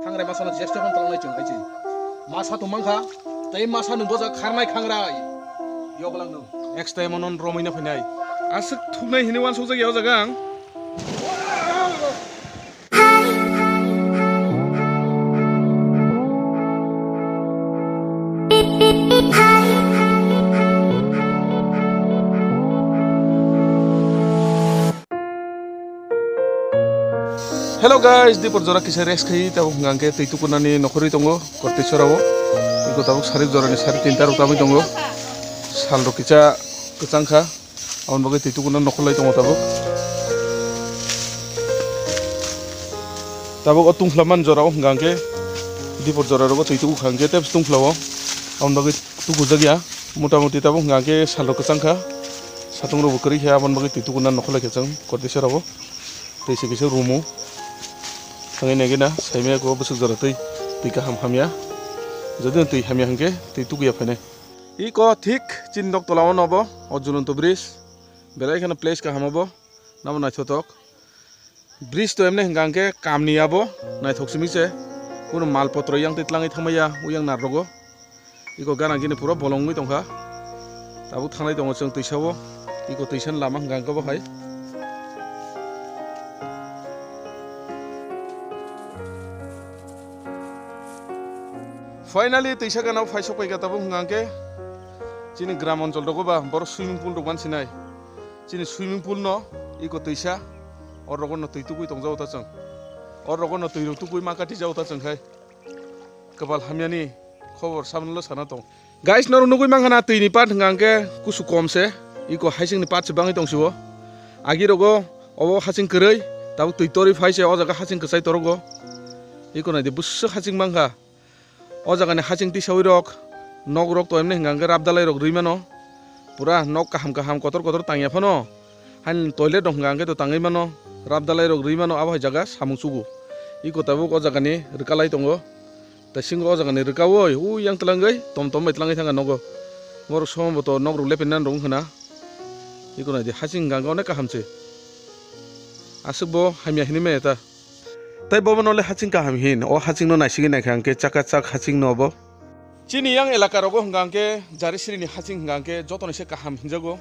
खांग्राय मासानो जेष्ठ खन तलांनाय जों आइजि मासा तो मांखा तै मासा नु बजा खारनाय खांग्राय यगलां नु नेक्स्ट टाइम अन रमैना फैनाय आसो थुनाय हिनि वान सौ जायगायाव जागां Hello guys, di porjora kisah res kai tahu ngangke tu itu kunani nokori tongo korte sorawo iko tahu sarip jora ni sarip tinta rutami tongo salro kica kecangka awan bagai tu itu kunan nokolai tongo tahu otung flaman jora ngangke di porjora rogo tu itu ngangke tapi tung flawo awan bagai tu gujagya muta-muti tahu ngangke salro kecangka satung rogo keri ya awan bagai tu itu kunan nokolai kecang korte sorawo tu isi kisah rumu Tangai negi na, saya mea ko besok jara tui tika ham-ham ya. Jadi tui ham ya hangke, tui tuku ya pene. Iko thik cindok tolawan abo, ojulun to bridge. Belai kana place ka ham abo, namun nai thotok. Bridge to emne hangke kam ni abo, nai thok simi se. Kuno mal potro yang titlangi thamaya, uyang narrogo. Iko gana gini pura bolong mi tongka. Tabu thangai tongo chang tui sabo. Iko tuisan lama hangke bo hai. Finally, tuisa kana faisok pai kata bu ngangke, cini gram oncol dogo ba, bor swimming pool dogan sinai, cini swimming pool no, iko tuisa, or rogo no tuitu kui tong jauh tacang, or rogo no tuitu kui makati jauh tacang kai, kepal hamyani, khobor saben lo sana tong. Guys, naru nugui mangana tui ni pat ngangke kusu kom se, iko haising ni pat sebangi tong siwo, agi rogo, obo hasing kerei, tahu tuitori faise, o jaga hasing kesai torogo, iko na di busuk hasing mangka. O jagane haching ti sawi rok nok rok to emne hingangke rabdalai rok ruimano pura nok kaham kotor tangya phano han toilet rok hingangke to tangai mano rabdalai rok ruimano abo jaga samung sugu iko tabu o jagane rkalai tongo ta singo o jagane rkawoi yang tlangai tom mai tlangai thanga nogo mor sombo to nok rok lepenan rong hana iko na di haching hingangke onek kahamche asukbo hamya hinime eta Tai bobo nole haching kaham hin, o haching no naisigi naikangke chakachak haching no bo. Chini yang elaka rogo hangangke jari siri ni haching hangangke joto nise kaham hinjago.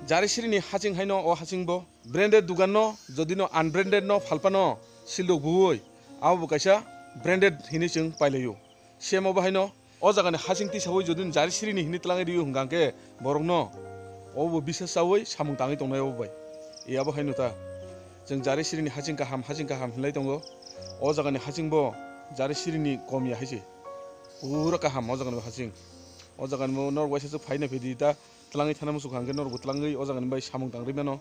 Jari siri ni haching haino o haching bo. Branded dugan no, jodi no unbranded no falpa no sildok buoi. Abo bukaisa branded hini chung pailayo. Shemo ba haino o jagane haching ti sawoi jodi jari siri ni hini tlangai riyo hangangke borong no. O bo bisa sawoi samung tangi tongnai o bai. Iya bo haino ta. Jeng jari siri ni haching kaham hilai tongo. O jagane haching bo jari siri ni kom ya haisi. Pura kaham o jagane haching. O jagane mo nor waisa su faina phedi ta tlangai thana musu khangke nor butlangai o jagane bai samung tangri mano.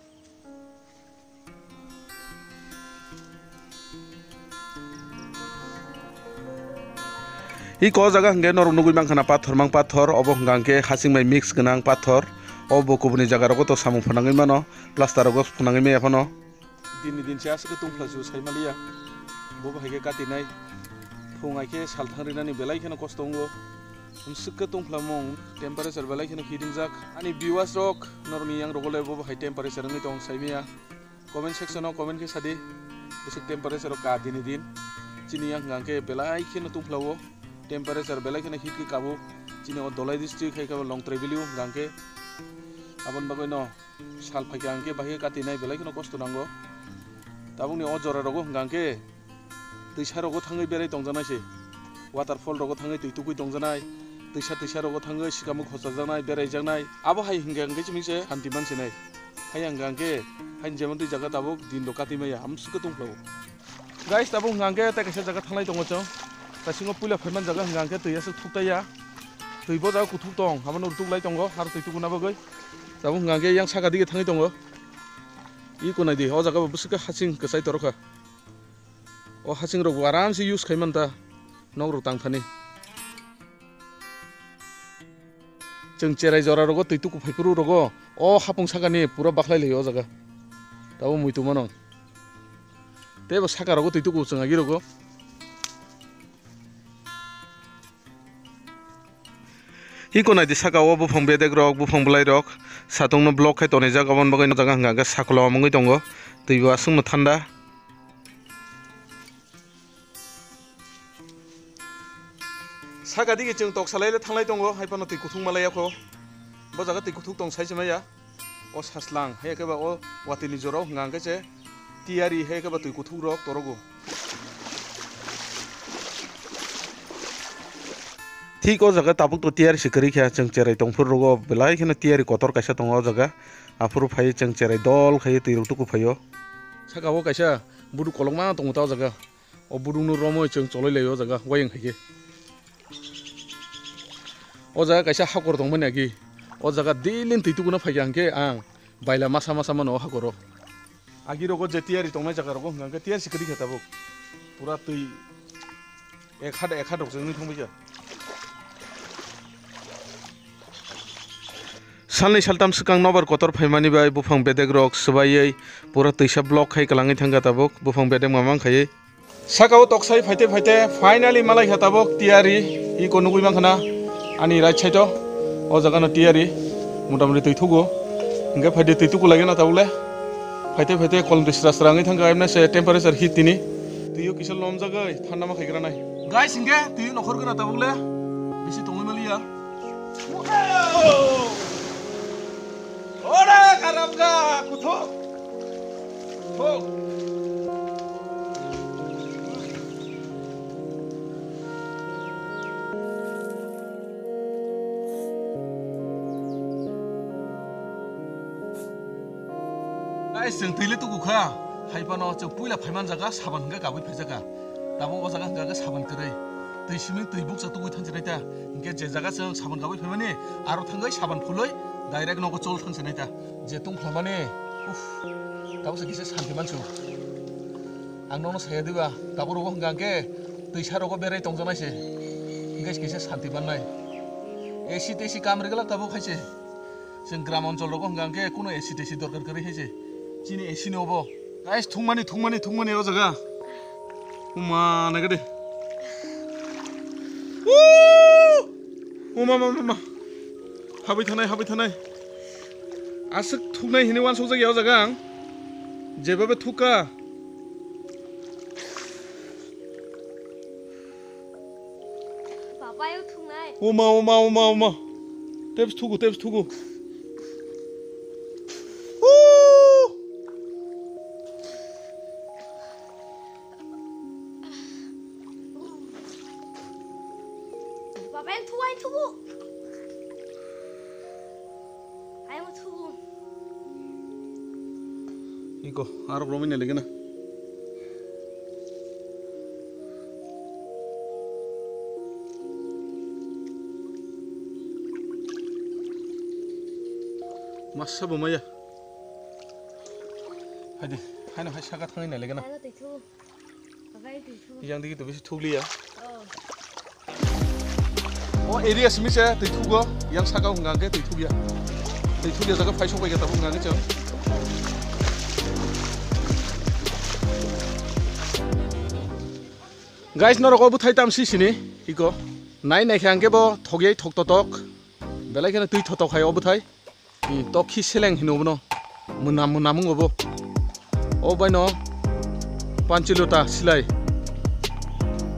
I ko jaga hangke nor nugui mangkhana pathor mang pathor obo hangke haching mai mix ganang pathor obo kubuni jaga rogo to samung phanangai mano plaster rogo phanangai me phano. Din sia asike tungfla ju saimaliya bobo haike kati nai phungai ke salthang rinani belai khena kostongo umsike tungfla mong temperature belai khena hidingjak ani viewers rok normi yang rogole bobo hai temperature ngai tong saimia comment section o comment ke sadi besik temperature ka din chini yang ngangke belai khena tungflawo temperature belai khena hit ki kabu chini o dolai district hai ka long travelio ngangke abon bagoi no sal phai angke bahike kati nai belai khena kosto nango tabung ni o jora rogo hangke tuisa rogo thangai berai tongjanai se waterfall rogo thangai tuitugui tongjanai tuisa rogo thangai sikamuk hosajanai berai janai abo hai hingangke chimi se hanti manse nai hai hangke hain jemon tui jaga tabuk din ro kati maya amsuke tongflawo guys tabung hangke ta kaisa jaga thanglai tongo chong ta singo puila phaiman jaga hangke tuia se thuktaya tuibo jaga kuthuk tong hamon urtuk lai tongo har tuituguna bagoi tabung hangke yang saga dige thangai tongo Iko na di, o jaga busuk haching kesai toroka. O haching rogo aram si use kaiman ta nok ro tang thani. Jeng cerai jora rogo tuitu ku phaipuru rogo o hapung sagani pura baklai le o jaga. Tabu muitu manong. Tebo saga rogo tuitu ku changagi rogo. Iko na di saga o bufang bedek rok bufang bulai rok satung no block hai tone jaga bon bagai no jaga hangga saklo amongai tongo tuibo asung no thanda सागादिगे जों तक सालायले थांलाय दङ हायफानो दै गुथुं मालायाखौ बो जागा दै गुथुं दं साइसे माया ओ सासलां हे केबा ओ वातिनि जराव गांगेसे तियारि हे केबा दै गुथुं रक तरगु ठीक ओ जगह ताबुक तो तियारि सिकरि ख्या जों चेराय दंफोर रगो बेलाय खने तियारि कतर कायसा दङ जगह आफुर फाय जों चेराय दल खाय दै रुटुकु फायो सागाव कायसा बुदु कलंमा दङ ता जगह ओ बुदुनु रमो जों चलैलायो जगह वायं हायो ओ जगह कायसा हाकर दंमोन यागि ओ जगह दिलिन दैतुगुना फायगा आंके आं बायला मासा मासा मनो हाकरो आगि रगो जे तियारि दंनाय जगह रगो गांके तियारि सिकरि खताबो पुरा दै एक हाद जों थांबाय साननै सालथाम सिगां नबार कतर फायमानि बाय बुफां बेदेग रक सबायै पुरा दैसा ब्लक खाय कलाङै थांगा ताबक बुफां बेदेग मामां खायै सागाव तकसाय फायते फायते फाइनाली मालाय खताबक तियारि इ को नुगुइ मांखना आनि राइट साइड ओ जगह तियारि मोटामोटी दैथुगु इंगे फायदे दैथुगु लागे ना ताबले फायते फायते कलम स्राङै थांगा एमने से टेम्पारेचार हिट दिनि दैयो किसल लम जागै थान्दा मा खायग्रा नाय गाइस इंगे दैयो नखर गना ताबले बिसि दङै मालिया ओरे कारामगा कुथो थो गाइस जों दैले तुगुखा हायपानो जों पुइला फायमान जागा साबान हंगा गाबै फायजागा दाबो ओ जागा हंगा साबान करै दै सिमिं दै बुक जातुगै थांजिनायता इंगे जे जागा जों साबान गाबै फायमानि आरो थांगै साबान फुलै डाइरेक्ट नगो चल थांजिनायता जे तुं फ्लामानि उफ दाबो किसे शान्ति मानसु आंनावनो साया दिबा दाबो रगो हंगा अंके दैसा रगो बेराय दंजानायसे इंगे किसे शान्ति बाननाय एसि तेसि कामरेगला दाबो खायसे जों ग्राम अञ्चल रगो हंगा अंके कोनो एसि तेसि दरकार करै खायसे जिनि एसि नबो गाइस थुंमानि ओ जागा उमा नागदे उमा हाबै थानाय आसक थुनाय हिने वान सौ जायगायाव जागा आं जेबाबे थुका बाबायो थुनाय उमा टेप्स थुगु बाबायो थुगु आयो थुगु इको आरो ब्रमिन लेगे ना masa bumaya hadi haino hai saga thangai na legena yang digi to bisi thugli ya o area simise tei thugo yang saga hungange tei thugya jaga faisok bai gata hungange chang guys noro bu thai tam si sini iko nai nai khangke bo thogyai thoktotok belai kana tui thotok khai obu thai to khi seleng hinobono munam obo o baino panchilota silai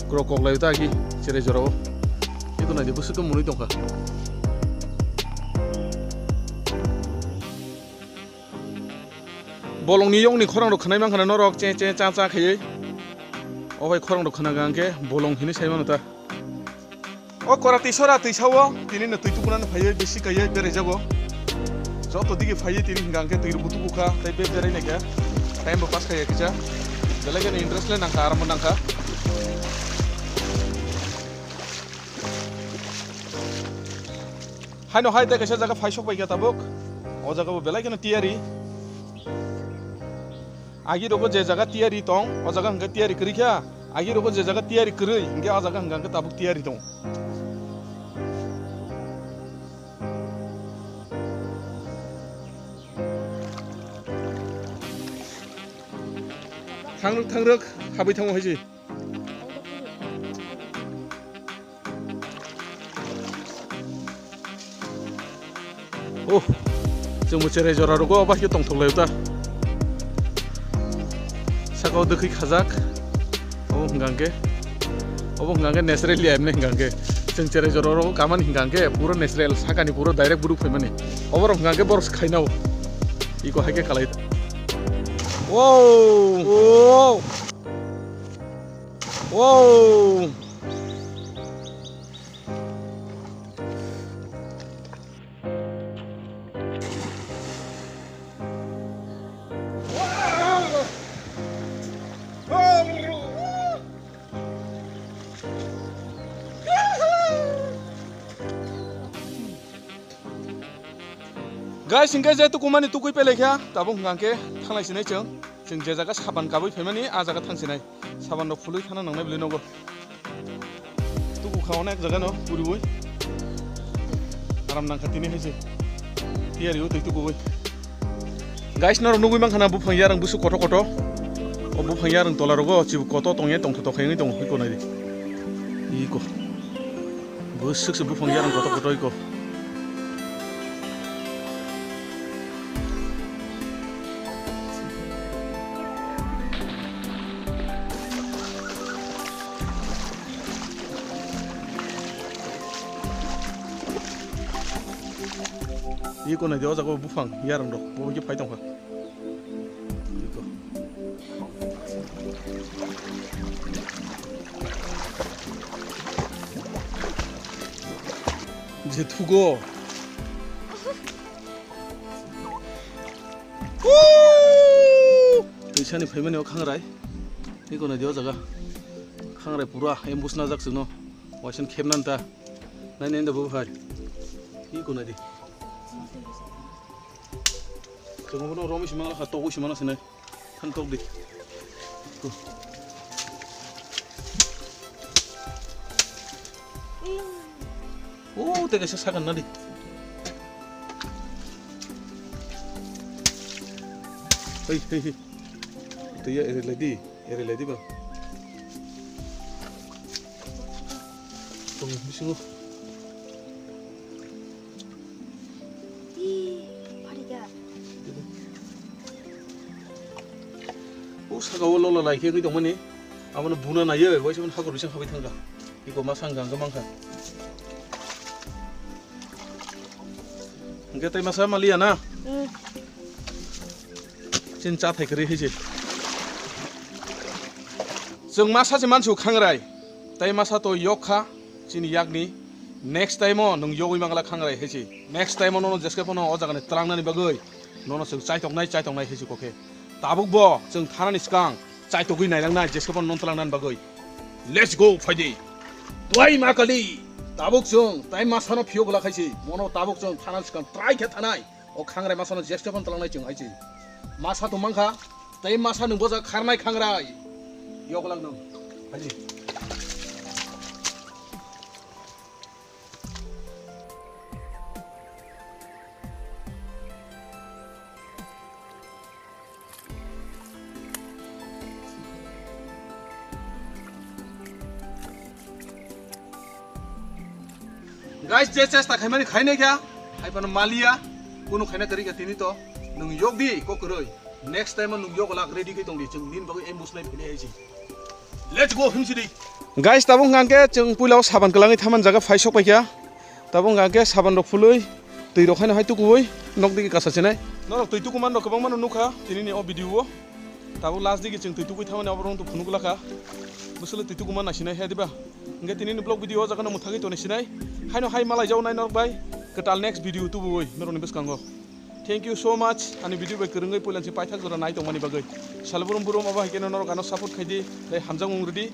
krokok laita ki chere joro itu na de busu ko muni dongka bolong ni yong ni khorang ro khanai mang khana norok che cha khayei o bai khorang ro khana gangke bolong hini saimanota o korati sora tuisawo tini na tuitukuna na phayei besi kayei bere jago joto digi phayei tini gangke tuir butu buka tai be bere nega time ba pas kayei kicha belage ni interest le nangka aram nangka haino hai te kaisa jaga phaisok bai gata bok o jaga bo belage na tiari agi rogo je jaga tiari tong o jaga hangga tiari krikha agi rogo je jaga tiari krei hingga o jaga hangga tabuk tiari tong थांरक हाबै थांगौ हायसै ओ जों मोनसे रायजोरा रगो बाखि दंथलायोता सागाव दोखै खाजाक ओ हंगांके ओ Obo hingga natural liam nih hingga जों जेरै जरो कामानि हिंगांके पुरो natural साकानि पुरो direct बुरु फैमानि ओबर हिंगांके बरस खाइनाव इको हाइके खालाय ओ ओ Guys, hingga jatuh kumani tukui pelekya, tabung ngangke tanglai sinai ceng jaga saban kabui femani ajaga tang sinai saban no fului thana nangnai beli nogo tuku khawana ek jaga no puri boi aram nang khatini hese tiari o tuku boi guys nor nugui mang khana bu phangyarang busu koto koto o bu phangyarang tolarogo chibu koto tongye tong to khaingi tong iko nai iko busuk se bu phangyarang koto koto iko Iko na dia jago bufang yarang dok bo gi pai tong kha iko je tugo Isani faimani o khangrai iko na dia jaga khangrai pura embus na jak sino wasin khemnan ta nai nenda bu phai iko na di Jangan pernah romi semanglah atau aku semana sini kan tok di. Oh, tega sesakan nadi. Hei. Itu ya ere lady bang. Tunggu bising. Sagaw lo lai ke dong mani amana buna na ye wai semen hagor bisang habi thanga iko masang gang gamangka nge tai masa malia na chin cha thai kri hije जों masa je manchu khangrai tai masa to yokha chini yakni next time o nung yogui mangala khangrai hije next time no jeske pono o jagane trangna ni bagai nono sung chai tok nai hije koke Tabuk bo, jeng thana ni skang, cai togui nai lang nai, jeskapon non telang nan bagoi. Let's go, Friday. Tuai makali, tabuk jeng, tai masano pio gula kaisi, mono tabuk jeng thana skang, try ke thanai, o khangrai masano jeskapon telang nai jeng aisi. Masa tu mangka, tai masa nung boza kharnai khangrai, yo gulang nung, aisi. Guys, chesta khaimani khaine kya haipano malia kunu khaina kari ka tini to nung yog di ko koroi next time nung yog lak ready ke tong di chung nin bagai embus nai phile aisi let's go himsidi guys tabung ngangke chung pulau saban kelangi thaman jaga faisok pai kya tabung ngangke saban rok phului tui rok khaina haitu kuoi nok digi kasa chenai norok tui tu kuman rok kabang manu nukha tini ni o video tabu last digi chung tui tu kui thamani aborong tu phunugula kha busule tui tu kuman nasinai he diba nge tini ni blog video jaga no muthagi to nasinai Haino hai malai jau nai nok bai ketal next video tu boi meroni beskango thank you so much ani video bai kerungai polan si paithak jora nai tong mani bagai salburum burum aba hikeno norok ano support khaidi dai hamjang ungrudi